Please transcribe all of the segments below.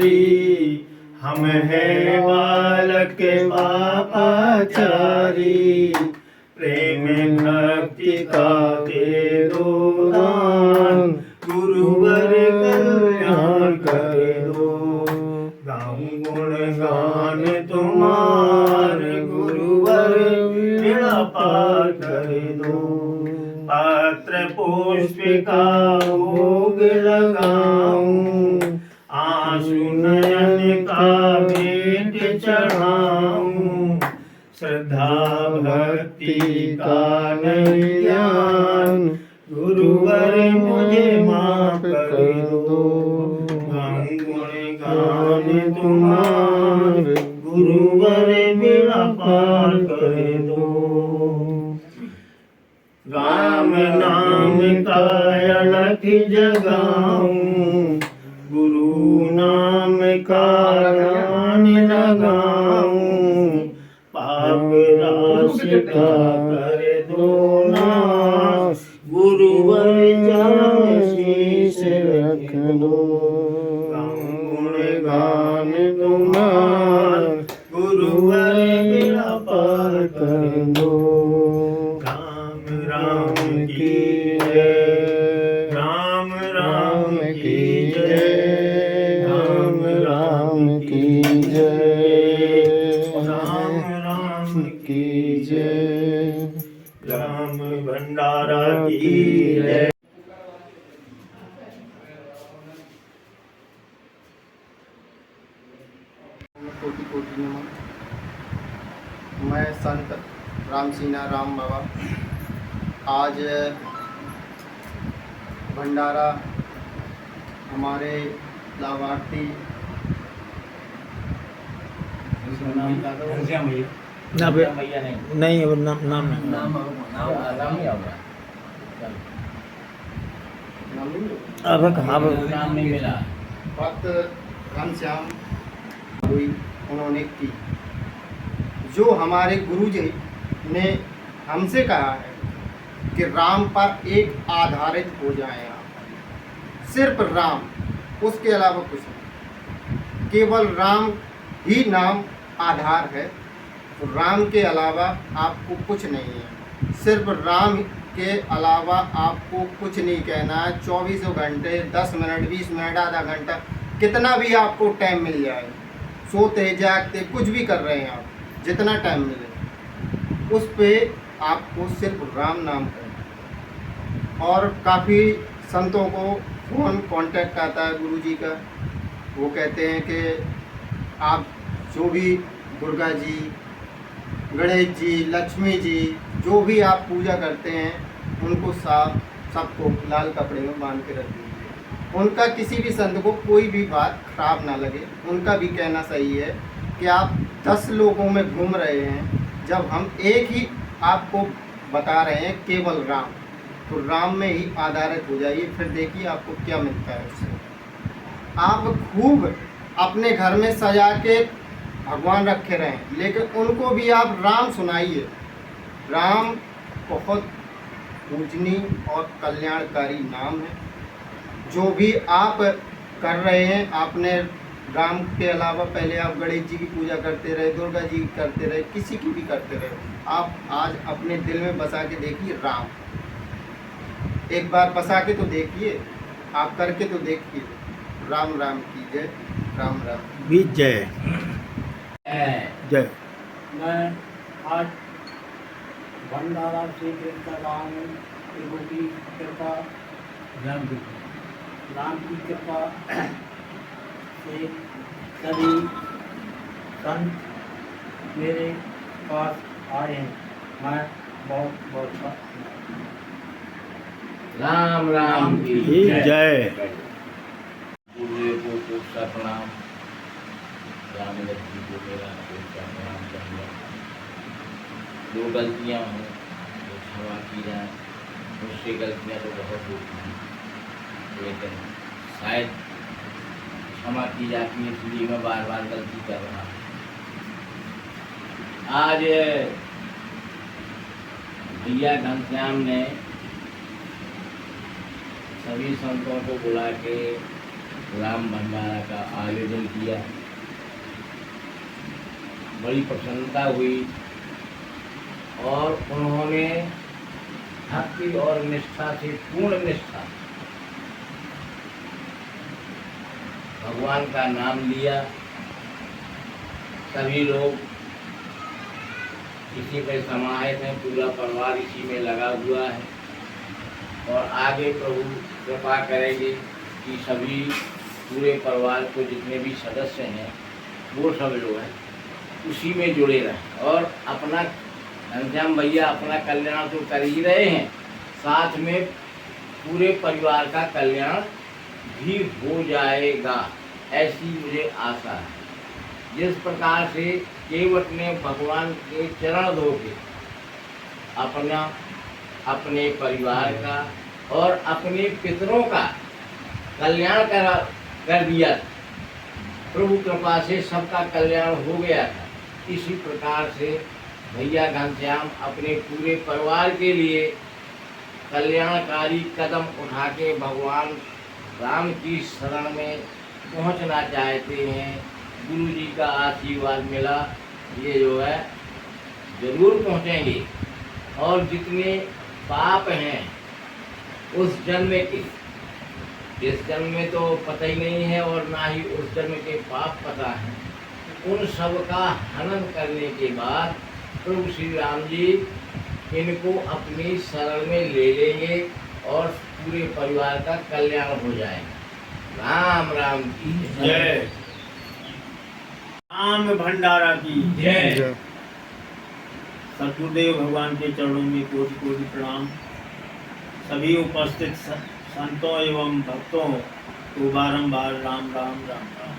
हम हैं बालक पापाचारी, प्रेम भक्ति का दे दो दान, गुरुवर कल्याण कर दो। गाऊं गुण गान तुम्हारे, गुरुवर बेड़ा पार कर दो। पत्र पुष्पिका भोग लगाऊं, आंसू नयन का भेंट चढ़ाऊं। श्रद्धा भक्ति का नहीं ज्ञान, गुरुवर मुझे माफ कर दो। गाऊं गुण गान तुम्हारे, गुरुवर बेड़ा पार कर दो। राम नाम का अलख जगाऊं, गुरु नाम का ध्यान लगाऊं। पाप राशि का कर दो नाश, गुरुवर चरण शीश रख लो। गुण गान तुम्हारे, गुरुवर बेड़ा पार कर दो। राम राम की जय, राम राम की जय, राम राम की जय, राम राम की जय, राम भंडारा की जय। कोटि कोटि नमः। मैं संत रामसीना राम बाबा आज भंडारा हमारे लाभार्थी नहीं वो नाम नहीं मिला। भक्त घनश्याम हुई उन्होंने की, जो हमारे गुरुजी ने हमसे कहा है कि राम पर एक आधारित हो जाए आप, सिर्फ राम, उसके अलावा कुछ नहीं, केवल राम ही नाम आधार है। तो राम के अलावा आपको कुछ नहीं है, सिर्फ राम के अलावा आपको कुछ नहीं कहना है। 24 घंटे 10 मिनट 20 मिनट आधा घंटा कितना भी आपको टाइम मिल जाए, सोते जागते कुछ भी कर रहे हैं आप, जितना टाइम मिले उस पे आपको सिर्फ राम नाम करना। और काफ़ी संतों को फ़ोन कांटेक्ट आता है गुरुजी का, वो कहते हैं कि आप जो भी दुर्गा जी, गणेश जी, लक्ष्मी जी, जो भी आप पूजा करते हैं उनको सबको लाल कपड़े में बांध के रख दीजिए। उनका किसी भी संत को कोई भी बात खराब ना लगे। उनका भी कहना सही है कि आप 10 लोगों में घूम रहे हैं, जब हम एक ही आपको बता रहे हैं केवल राम, तो राम में ही आधारित हो जाइए, फिर देखिए आपको क्या मिलता है उससे। आप खूब अपने घर में सजा के भगवान रखे रहें, लेकिन उनको भी आप राम सुनाइए। राम बहुत पूजनीय और कल्याणकारी नाम है। जो भी आप कर रहे हैं, आपने राम के अलावा पहले आप गणेश जी की पूजा करते रहे, दुर्गा जी की करते रहे, किसी की भी करते रहे, आप आज अपने दिल में बसा के देखिए राम। एक बार बसा के तो देखिए, आप करके तो देखिए। राम राम की जय, राम राम भी जय जय। मैं आज भंडारा से गिरता रहा हूँ, प्रभु की कृपा, राम की कृपा से सभी संत मेरे पास आए हैं। मैं बहुत बहुत राम राम की जय। पूरे को प्रणाम, राम लक्ष्मी को मेरा प्रणाम करूँगा। जो गलतियाँ हों तो क्षमा की जाए, मुझसे गलतियाँ तो बहुत होती हैं, लेकिन शायद क्षमा की जाती है, इसलिए मैं बार बार गलती कर रहा हूँ। आज भैया घनश्याम ने सभी संतों को बुला के राम भंडारा का आयोजन किया। बड़ी प्रसन्नता हुई और उन्होंने भक्ति और निष्ठा से, पूर्ण निष्ठा, भगवान का नाम लिया। सभी लोग इसी में समाहित हैं, पूरा परिवार इसी में लगा हुआ है और आगे प्रभु कृपा करेंगे कि सभी पूरे परिवार को जितने भी सदस्य हैं वो सब लोग हैं उसी में जुड़े रहें और अपना घनश्याम भैया अपना कल्याण तो कर ही रहे हैं, साथ में पूरे परिवार का कल्याण भी हो जाएगा, ऐसी मुझे आशा है। जिस प्रकार से केवट ने भगवान के चरण धो के अपने परिवार का और अपने पितरों का कल्याण कर दिया, प्रभु कृपा से सबका कल्याण हो गया था, इसी प्रकार से भैया घनश्याम अपने पूरे परिवार के लिए कल्याणकारी कदम उठा के भगवान राम की शरण में पहुंचना चाहते हैं। गुरु जी का आशीर्वाद मिला, ये जो है जरूर पहुंचेंगे और जितने पाप हैं उस जन्म के, इस जन्म में तो पता ही नहीं है और ना ही उस जन्म के पाप पता है, उन सब का हनन करने के बाद प्रभु श्री राम जी इनको अपनी शरण में ले लेंगे और पूरे परिवार का कल्याण हो जाएगा। राम राम की जय। राम भंडारा की जय। जय। सतगुरुदेव भगवान के चरणों में कोटि कोटि प्रणाम। सभी उपस्थित संतों एवं भक्तों को बारंबार राम राम राम राम।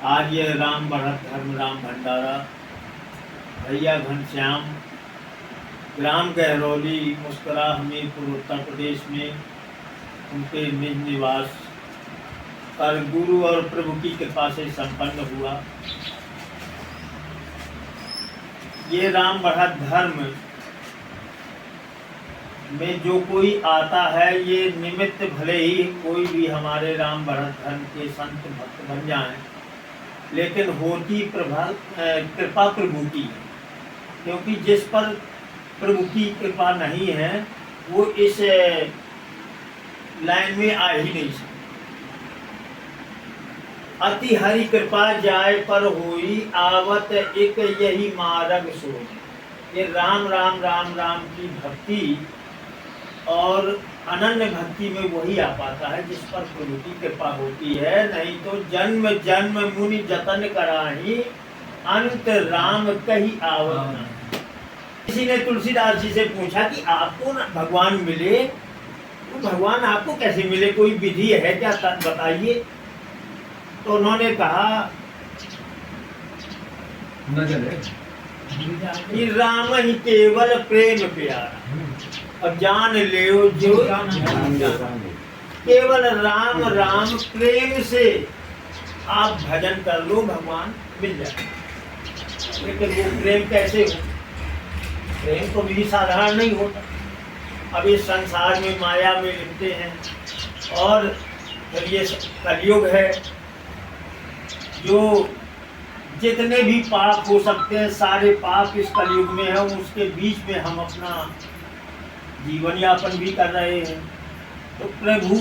आज यह राम बढ़त धर्म राम भंडारा भैया घनश्याम ग्राम गहरौली मुस्करा हमीरपुर उत्तर प्रदेश में उनके निज निवास पर गुरु और प्रभु की कृपा से संपन्न हुआ। ये राम बढ़त धर्म में जो कोई आता है, ये निमित्त भले ही कोई भी हमारे राम बढ़त धर्म के संत भक्त बन जाएं, लेकिन होती कृपा प्रभु की, क्योंकि जिस पर प्रभु की कृपा नहीं है वो इस लाइन में आ ही नहीं सकता। अति हरि कृपा जाय पर होई, आवत एक यही मार्ग सोई। ये राम राम राम राम की भक्ति और अनन्य भक्ति में वही आ पाता है जिस पर प्रभु की कृपा होती है, नहीं तो जन्म जन्म मुनि जतन कराही, अंत राम कही आवत न। किसी ने तुलसीदास जी से पूछा कि आपको भगवान मिले, तो भगवान आपको कैसे मिले, कोई विधि है क्या, बताइए। तो उन्होंने कहा कि राम ही केवल प्रेम प्यारा, अब जान ले जो केवल राम राम प्रेम से आप भजन कर लो, भगवान मिल जाए। लेकिन वो प्रेम कैसे हो? प्रेम तो भी साधारण नहीं होता। अब इस संसार में माया में लिपटे हैं और फिर ये कलयुग है, जो जितने भी पाप हो सकते हैं सारे पाप इस कलयुग में है, उसके बीच में हम अपना जीवन यापन भी कर रहे हैं। तो प्रभु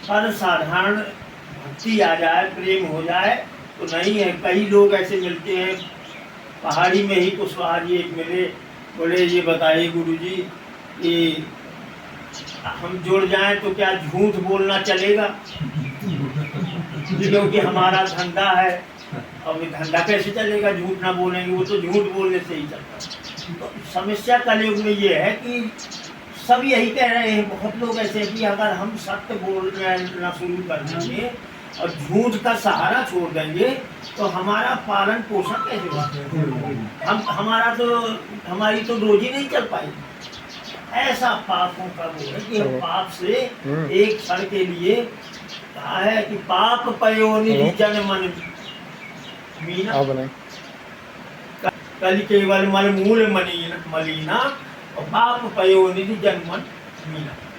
पर साधारण भक्ति आ जाए, प्रेम हो जाए तो नहीं है। कई लोग ऐसे मिलते हैं, पहाड़ी में ही कुशवाहा जी एक मिले, बोले ये बताइए गुरुजी कि हम जुड़ जाएं तो क्या झूठ बोलना चलेगा, क्योंकि हमारा धंधा है। अब धंधा कैसे चलेगा, झूठ ना बोलेंगे, वो तो झूठ बोलने से ही चलता। तो समस्या कलयुग में ये है कि सब यही कह रहे हैं, बहुत लोग ऐसे कि अगर हम सत्य बोलना शुरू कर देंगे और झूठ का सहारा छोड़ देंगे तो हमारा पालन पोषण कैसे होगा, हमारी तो रोजी नहीं चल पाएगी। ऐसा पापों का वो है कि हम पाप से एक क्षण के लिए कहा है कि पाप पयोनिधि जन मन मीना, कल केवल मन मूल मलिना और पाप पयोनिधि जन मन मीना।